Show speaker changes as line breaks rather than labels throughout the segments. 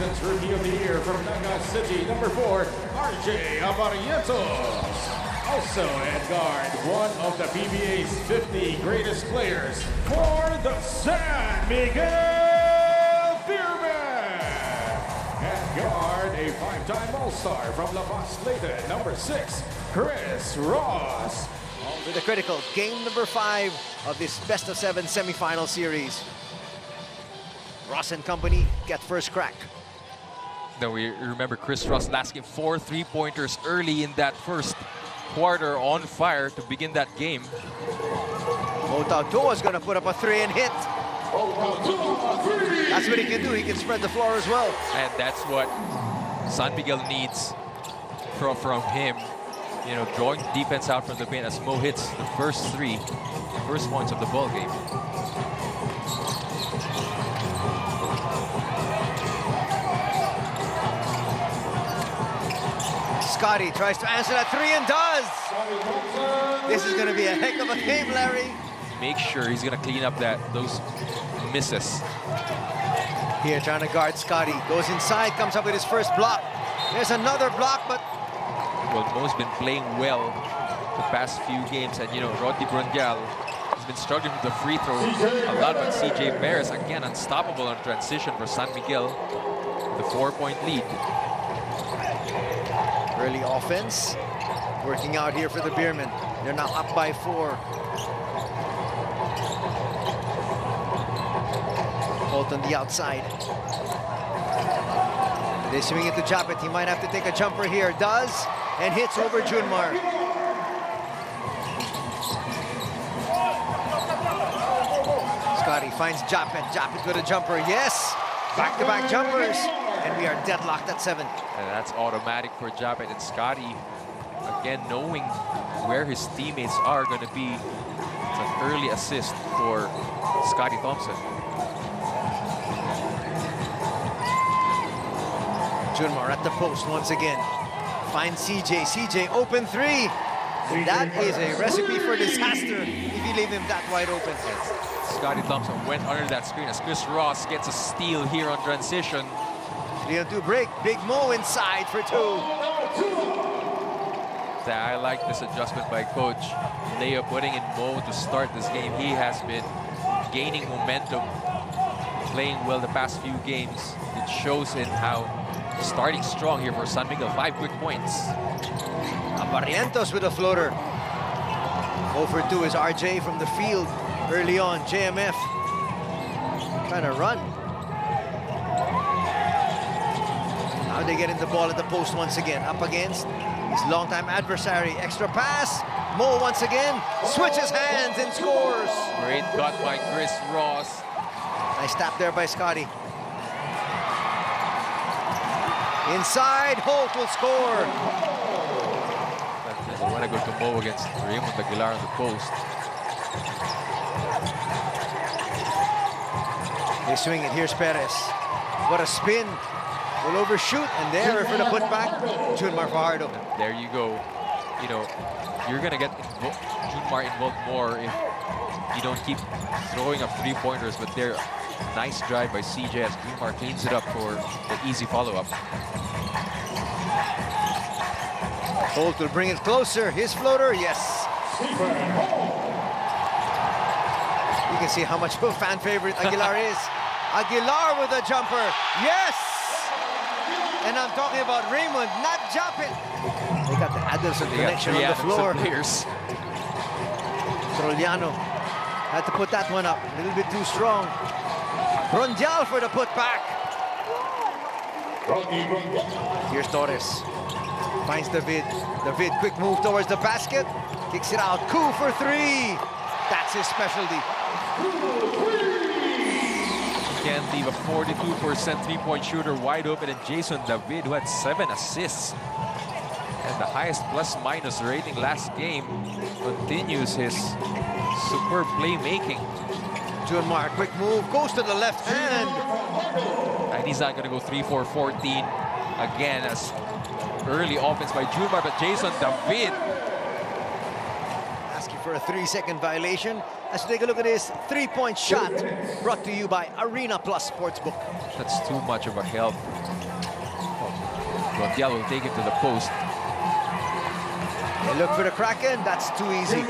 Defense Rookie of the Year from Naga City, number 4, RJ Abarientos. Also at guard, one of the PBA's 50 greatest players for the San Miguel Beermen. At guard, a 5-time All-Star from La Paz Leyte, number 6, Chris Ross.
With the critical game number 5 of this best-of-7 semifinal series. Ross and company get first crack.
Now we remember Chris Ross last game 4 3-pointers early in that first quarter, on fire to begin that game.
Otautua is going to put up a 3 and hit. That's what he can do. He can spread the floor as well.
And that's what San Miguel needs from him. You know, drawing defense out from the paint as Mo hits the first points of the ball game.
Scotty tries to answer that 3 and does. This is going to be a heck of a game, Larry.
Make sure he's going to clean up those misses.
Here trying to guard Scotty. Goes inside, comes up with his first block. There's another block, but...
Well, Mo's been playing well the past few games. And, you know, Rodney Brungal has been struggling with the free throw a lot. But CJ Perez, again, unstoppable on transition for San Miguel. The 4-point lead.
Early offense working out here for the Beermen. They're now up by 4. Holt on the outside. They swing it to Japet. He might have to take a jumper here. Does, and hits over Junmar. Scotty finds Japet. Japet with a jumper. Yes! Back-to-back jumpers. And we are deadlocked at 7.
And that's automatic for Japet. And Scotty, again, knowing where his teammates are going to be. It's an early assist for Scotty Thompson.
Junmar at the post once again. Finds CJ. CJ open 3. And that is a recipe for disaster if you leave him that wide open.
Scotty Thompson went under that screen as Chris Ross gets a steal here on transition.
3-on-2 break. Big Mo inside for 2.
I like this adjustment by Coach Leo, putting in Mo to start this game. He has been gaining momentum, playing well the past few games. It shows in how starting strong here for San Miguel. 5 quick points.
Barrientos with a floater. 0 for 2 is RJ from the field early on. JMF trying to run. Now they get in the ball at the post once again. Up against his longtime adversary. Extra pass. Mo once again switches hands and scores.
Great cut by Chris Ross.
Nice tap there by Scotty. Inside, Holt will score.
I want to go to Mo against Raymond Aguilar on the post.
They swing it. Here's Perez. What a spin. Will overshoot, and there for the putback, Junmar Fajardo.
There you go. You know, you're going to get Junmar involved more if you don't keep throwing up 3-pointers, but there, nice drive by CJ as Junmar cleans it up for the easy follow-up.
Holt will bring it closer. His floater, yes. You can see how much of a fan favorite Aguilar is. Aguilar with a jumper. Yes! And I'm talking about Raymond, not Japet. They got the Adamson connection on the floor. Troliano had to put that one up. A little bit too strong. Rondial for the putback. Here's Torres. Finds David. David, quick move towards the basket. Kicks it out. Coup for 3. That's his specialty.
Can't leave a 42% 3-point shooter wide open, and Jason David, who had 7 assists and the highest plus-minus rating last game, continues his superb playmaking.
Junmar, quick move, goes to the left hand.
And he's not going to go 3-4-14 again, as early offense by Junmar, but Jason David
asking for a 3-second violation. Let's take a look at his 3-point shot, brought to you by Arena Plus Sportsbook.
That's too much of a help. Rondial will take him to the post.
They look for the Kraken. That's too easy.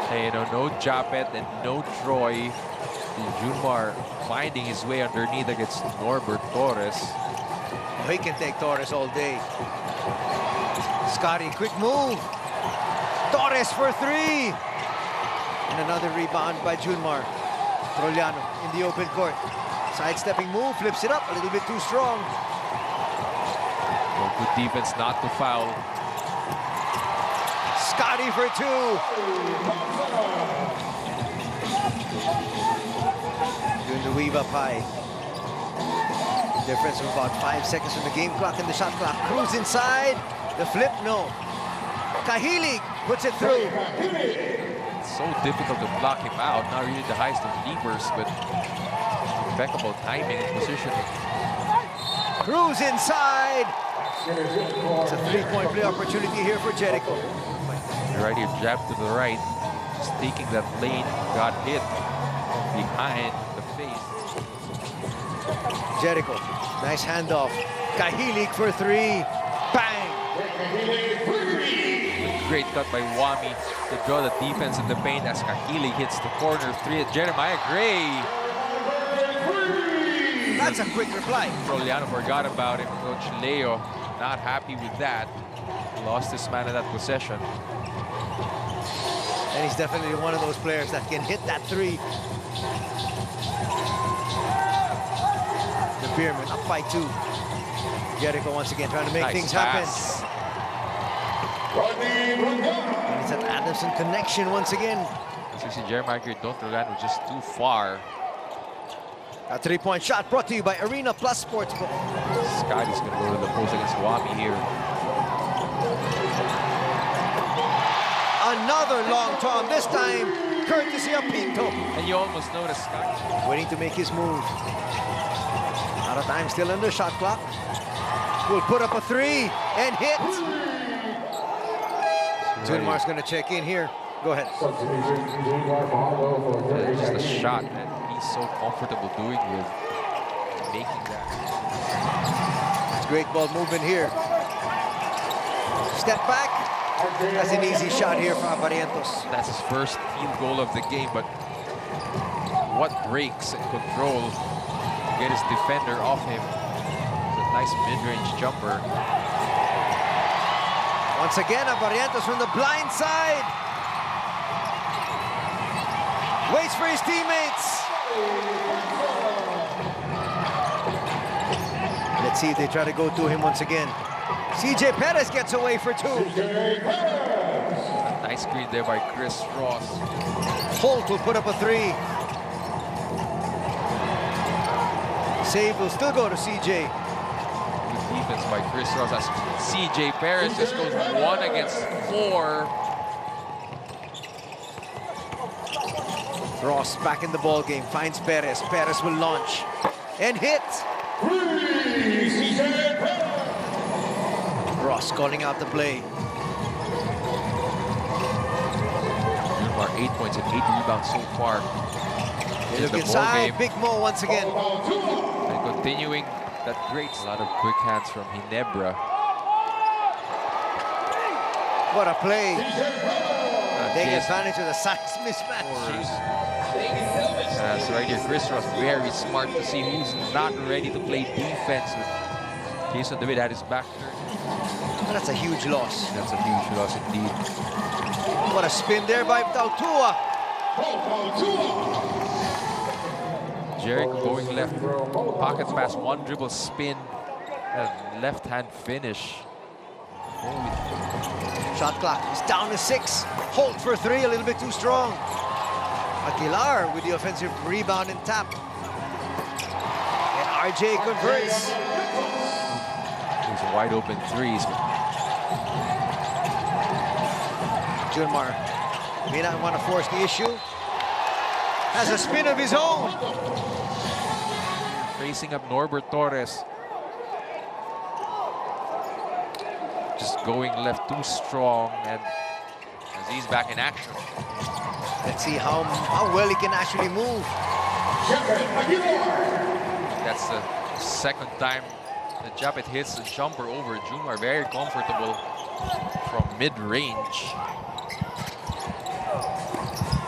Hey, you know, no Japet and no Troy. Junmar finding his way underneath against Norbert Torres.
Oh, he can take Torres all day. Scotty, quick move. Torres for three. And another rebound by Junmar. Troliano in the open court. Sidestepping move, flips it up a little bit too strong.
Well, good defense not to foul.
Scotty for two. Doing the weave up high. Difference of about 5 seconds from the game clock and the shot clock. Cruz inside. The flip, no. Kahilig puts it through.
It's so difficult to block him out. Not really the highest of leapers, but impeccable timing and positioning.
Cruz inside. It's a three-point play opportunity here for Jericho.
Right here, jab to the right. Just taking that lane, got hit behind the face.
Jericho, nice handoff. Kahilig for three. Bang!
Great cut by Wami to draw the defense in the paint as Kahilig hits the corner three. Jeremiah Gray.
That's a quick reply.
Troliano forgot about him. Coach Leo not happy with that. Lost his man in that possession.
And he's definitely one of those players that can hit that three. The Beermen up by two. Jericho once again trying to make things happen. And it's an Adamson connection once again.
As you see, Jeremiah Gray, Don Troliano just too far.
A three-point shot brought to you by Arena Plus Sportsbook.
Scotty's going to go to the post against Wami here.
Another long tom, this time courtesy of Pinto.
And you almost notice Scotty
Waiting to make his move. Out of time, still under shot clock. Will put up a three and hit. Junmar's going to check in here. Go ahead.
Just a shot that he's so comfortable doing with making that.
It's great ball movement here. Step back. That's an easy shot here for Barrientos.
That's his first field goal of the game, but what breaks and control to get his defender off him. It's a nice mid-range jumper.
Once again, Barrientos from the blind side. Waits for his teammates. Let's see if they try to go to him once again. CJ Perez gets away for two.
A nice screen there by Chris Ross.
Holt will put up a three. Save will still go to CJ.
Good defense by Chris Ross as CJ Perez just goes 1 against 4.
Ross back in the ball game, finds Perez. Perez will launch and hit. Ross calling out the play.
Junmar 8 points and 8 rebounds so far.
They look inside, Big Mo once again.
And continuing that great, a lot of quick hands from Ginebra.
What a play. Taking advantage of the size mismatch.
So right here, Chris Ross very smart to see who's not ready to play defense. Jason David had his back turned.
That's a huge loss.
That's a huge loss indeed.
What a spin there by Tautua.
Jericho going left. Pockets pass, one dribble spin. And left hand finish.
Shot clock is down to 6. Holt for three, a little bit too strong. Aguilar with the offensive rebound and tap. And RJ converts.
These wide open threes.
Junmar may not want to force the issue. Has a spin of his own.
Facing up Norbert Torres. Just going left too strong, and as he's back in action.
Let's see how well he can actually move.
That's the second time the Japet hits a jumper over Junmar. Very comfortable from mid-range.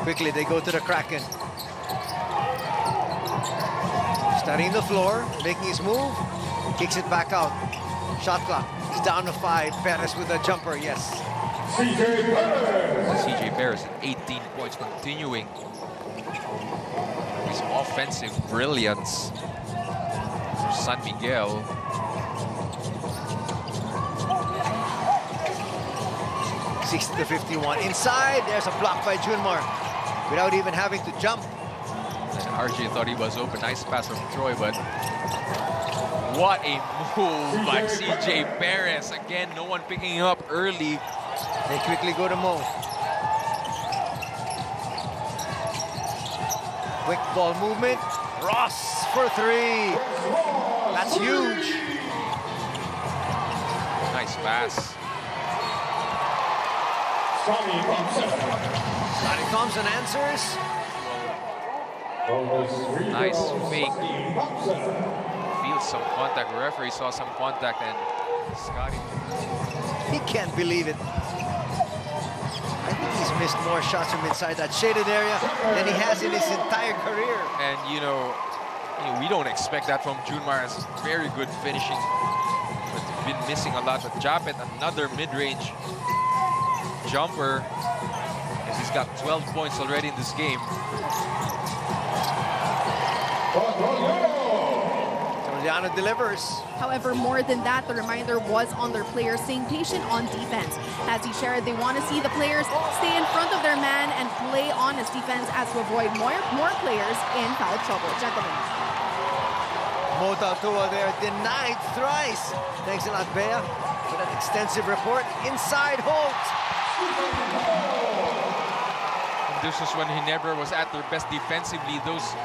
Quickly, they go to the Kraken. Studying the floor, making his move, kicks it back out. Shot clock. He's down to 5. Perez with a jumper, yes.
CJ Perez at 18 points, continuing his offensive brilliance for San Miguel.
$60-51. Inside, there's a block by Junmar without even having to jump.
And RJ thought he was open. Nice pass from Troy, but what a move by CJ Perez. Again, no one picking him up early.
They quickly go to Mo. Quick ball movement. Ross for 3. That's huge.
Nice pass.
Scotty Thompson answers.
Nice fake. Feels some contact. Referee saw some contact, and Scotty.
He can't believe it. I think he's missed more shots from inside that shaded area than he has in his entire career.
And you know, we don't expect that from Junmar. It's very good finishing, but been missing a lot. But Japet, another mid-range jumper, as he's got 12 points already in this game.
Toliano delivers.
However, more than that, the reminder was on their players staying patient on defense. As he shared, they want to see the players stay in front of their man and play honest defense as to avoid more players in foul trouble. Gentlemen.
Mo Tautua there, denied thrice. Thanks a lot, Bea, for that extensive report. Inside Holt.
This was when Ginebra was at their best defensively. Those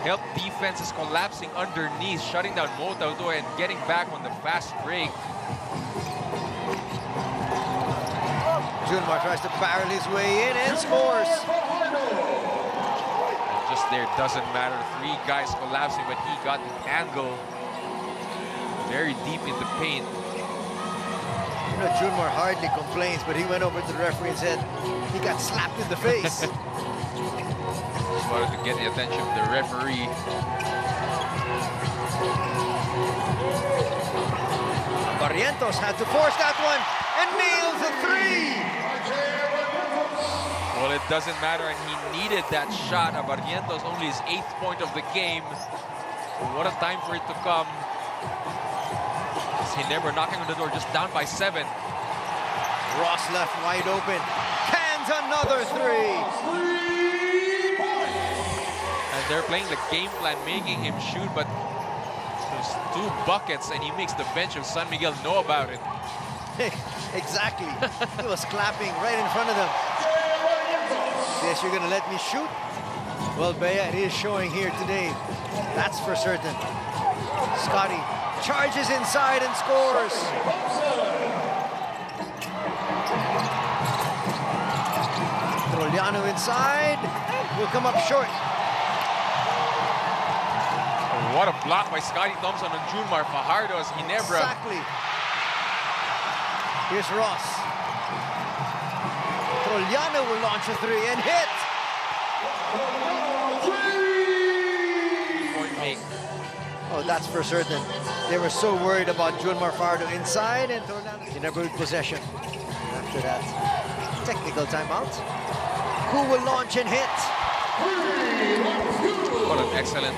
help defenses collapsing underneath, shutting down Mo Tautua and getting back on the fast break.
Junmar tries to barrel his way in and scores.
And just there, doesn't matter. 3 guys collapsing, but he got the angle very deep in the paint.
You know, Junmar hardly complains, but he went over to the referee and said he got slapped in the face.
Just wanted to get the attention of the referee.
Barrientos had to force that one and nails a 3.
Well, it doesn't matter, and he needed that shot. Barrientos only his 8th point of the game. What a time for it to come. Ginebra knocking on the door, just down by 7.
Ross left wide open. Cans another 3.
And they're playing the game plan, making him shoot, but there's 2 buckets, and he makes the bench of San Miguel know about it.
Exactly. He was clapping right in front of them. Yes, you're gonna let me shoot? Well, Bea, it is showing here today. That's for certain. Scotty charges inside and scores. Toliano inside. Will come up short.
What a block by Scotty Thompson on Junmar. Fajardo as Ginebra.
Exactly. Here's Ross. Toliano will launch a 3 and hit.
Point make.
Oh, that's for certain. They were so worried about Junmar Fajardo inside and Toliano. Ginebra with possession. After that, technical timeout. Who will launch and hit?
What an excellent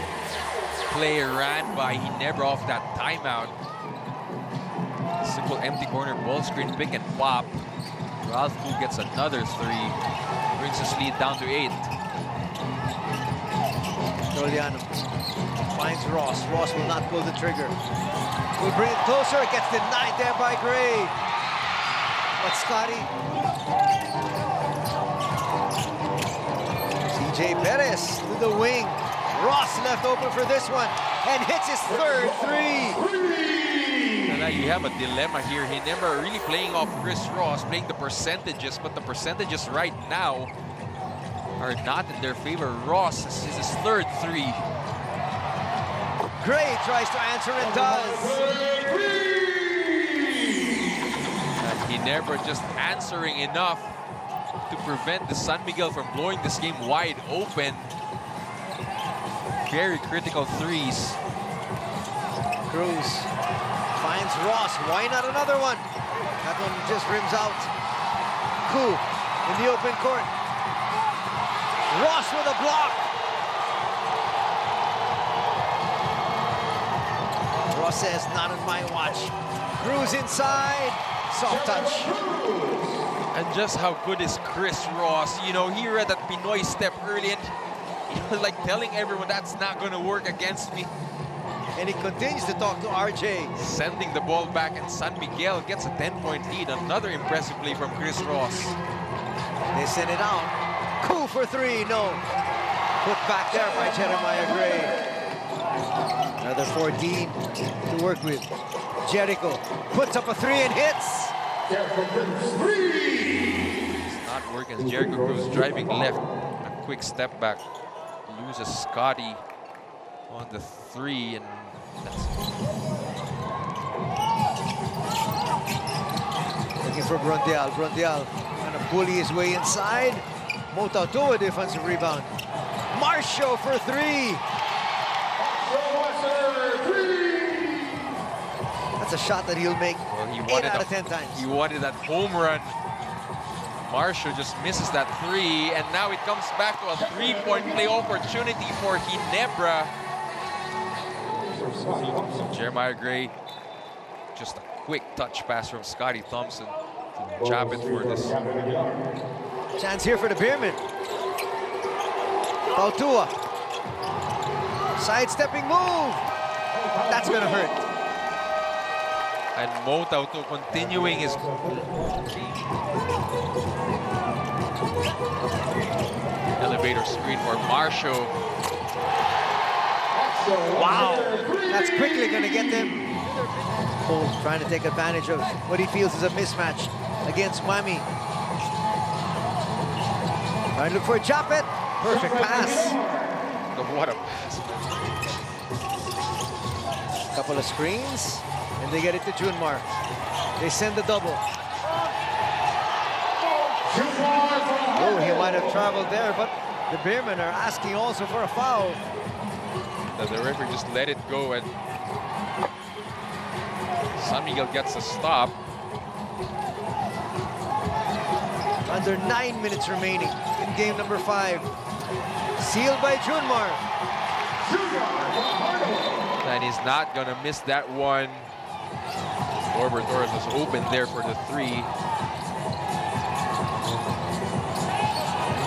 play ran by Ginebra off that timeout. Simple empty corner ball screen pick and pop. Ralph Fu gets another 3. Brings his lead down to 8.
Toliano finds Ross. Ross will not pull the trigger. Will bring it closer. It gets denied there by Gray. But Scotty. CJ Perez to the wing. Ross left open for this one and hits his 3rd 3.
And now you have a dilemma here. Ginebra really playing off Chris Ross, playing the percentages, but the percentages right now are not in their favor. Ross, this is his third three.
Gray tries to answer and does.
And Ginebra just answering enough to prevent the San Miguel from blowing this game wide open. Very critical threes.
Cruz finds Ross. Why not another one? That one just rims out. Koo in the open court. Ross with a block. Ross says, not on my watch. Cruz inside. Soft touch.
And just how good is Chris Ross? You know, he read that Pinoy step early and he was like telling everyone that's not going to work against me.
And he continues to talk to RJ.
Sending the ball back, and San Miguel gets a 10-point lead. Another impressive play from Chris Ross.
They send it out. Koo for three, no. Put back there by Jeremiah Gray. Another 14 to work with. Jericho puts up a three and hits.
It's not working. Jericho Cruz driving left. A quick step back. Loses Scotty on the three, and that's
looking for Brondial. Brondial trying to bully his way inside. Mota to a defensive rebound. Marshall for three. That's a shot that he'll make 8 out of 10 times.
He wanted that home run. Marshall just misses that three, and now it comes back to a three-point play opportunity for Ginebra. Jeremiah Gray, just a quick touch pass from Scotty Thompson to jab it for this.
Chance here for the Beermen. Pautua. Sidestepping move. That's gonna hurt.
And Mo Tauto continuing his elevator screen for Marshall.
Wow, that's quickly gonna get them. Cole trying to take advantage of what he feels is a mismatch against Miami. Trying to look for a Japet. Perfect pass.
What a pass.
Couple of screens, and they get it to Junmar. They send the double. Oh, he might have traveled there, but the Beermen are asking also for a foul.
The referee just let it go, and San Miguel gets a stop.
Under 9 minutes remaining in game number 5. Sealed by Junmar.
And he's not gonna miss that one. Norbert Torres was open there for the three.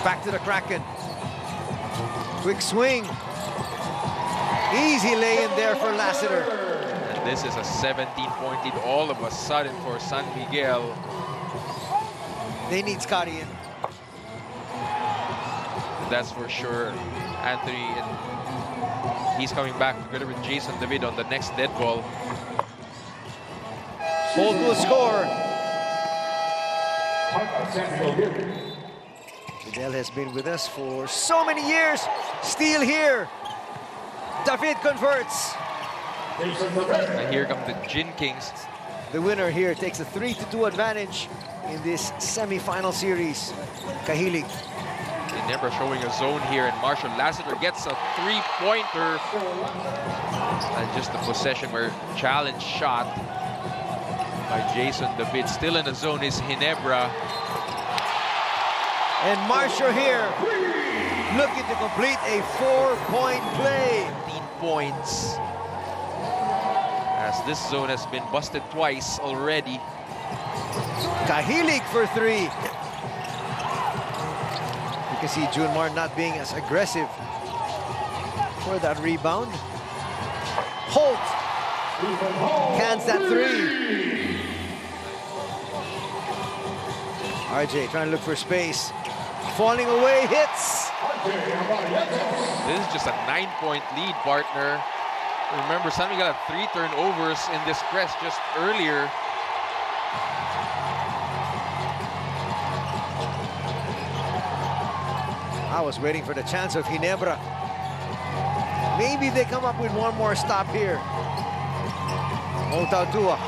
Back to the Kraken. Quick swing. Easy lay in there for Lassiter.
And this is a 17-point lead all of a sudden for San Miguel.
They need Scotty in.
That's for sure. Anthony, and he's coming back together with Jason David on the next dead ball.
Holt will score. Fidel has been with us for so many years. Steal here. David converts.
And here come the Gin Kings.
The winner here takes a 3-2 advantage in this semi-final series. Kahilig.
Ginebra showing a zone here, and Marshall Lassiter gets a three-pointer. And just the possession where challenge shot by Jason David. Still in the zone is Ginebra.
And Marshall here looking to complete a 4-point play.
15 points. As this zone has been busted twice already.
Kahilig for three. You can see Junmar not being as aggressive for that rebound. Holt cans that three. RJ trying to look for space. Falling away, hits.
This is just a 9-point lead, partner. Remember, San Miguel had 3 turnovers in this press just earlier.
I was waiting for the chance of Ginebra. Maybe they come up with one more stop here. Otautua.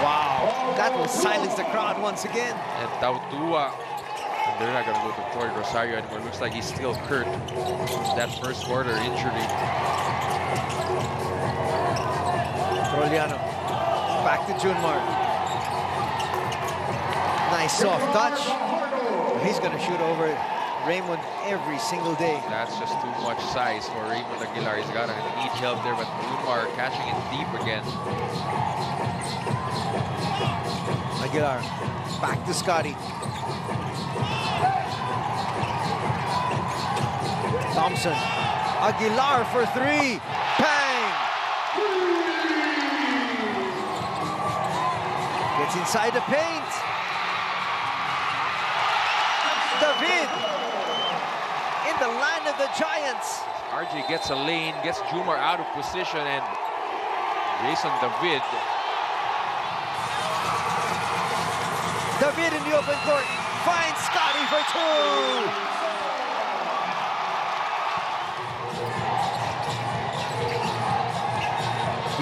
Wow, that will silence the crowd once again.
And Tautua, they're not going to go to Fort Rosario anymore. Looks like he's still hurt. That first quarter injury.
Troliano. Back to Junmar. Nice soft touch. He's going to shoot over Raymond every single day.
That's just too much size for Raymond Aguilar. He's got to need help there, but Junmar catching it deep again.
Aguilar. Back to Scotty. Thompson. Aguilar for three. Bang! Gets inside the paint. David in the land of the Giants.
RJ gets a lane, gets Junmar out of position, and Jason David.
David in the open court finds Scotty for two.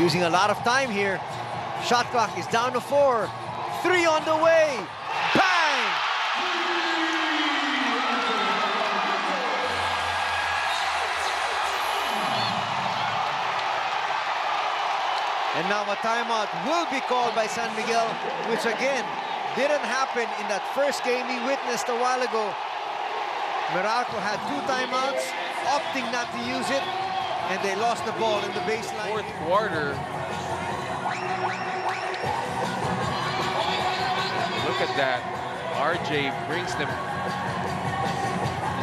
Using a lot of time here. Shot clock is down to 4. 3 on the way. Bang! And now a timeout will be called by San Miguel, which again didn't happen in that first game we witnessed a while ago. Meralco had 2 timeouts, opting not to use it, and they lost the ball in the baseline.
Fourth quarter. Look at that. RJ brings them.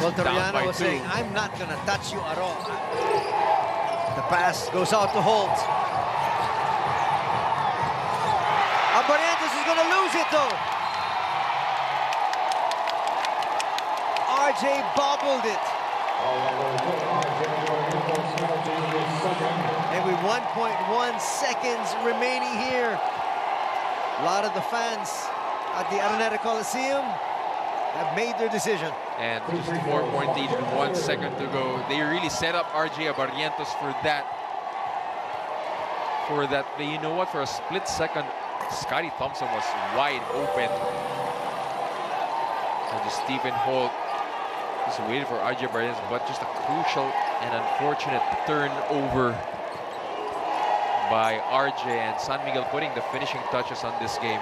Well,
down
Toriano
by
was
2.
saying, I'm not going to touch you at all. The pass goes out to Holt. Barrientos is going to lose it, though. RJ bobbled it. And with 1.1 seconds remaining here, a lot of the fans at the Araneta Coliseum have made their decision.
And just 4-point lead with 1 second to go. They really set up RJ Barrientos for that. But you know what? For a split second, Scotty Thompson was wide open. And just Stephen Holt just waited for RJ Barrientos, but just a crucial and unfortunate turnover by RJ, and San Miguel putting the finishing touches on this game.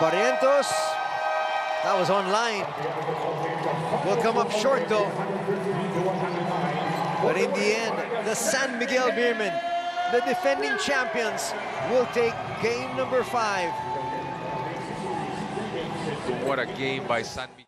Barrientos, that was online. Will come up short though. But in the end, the San Miguel Beermen, the defending champions, will take game number 5.
What a game by San Miguel.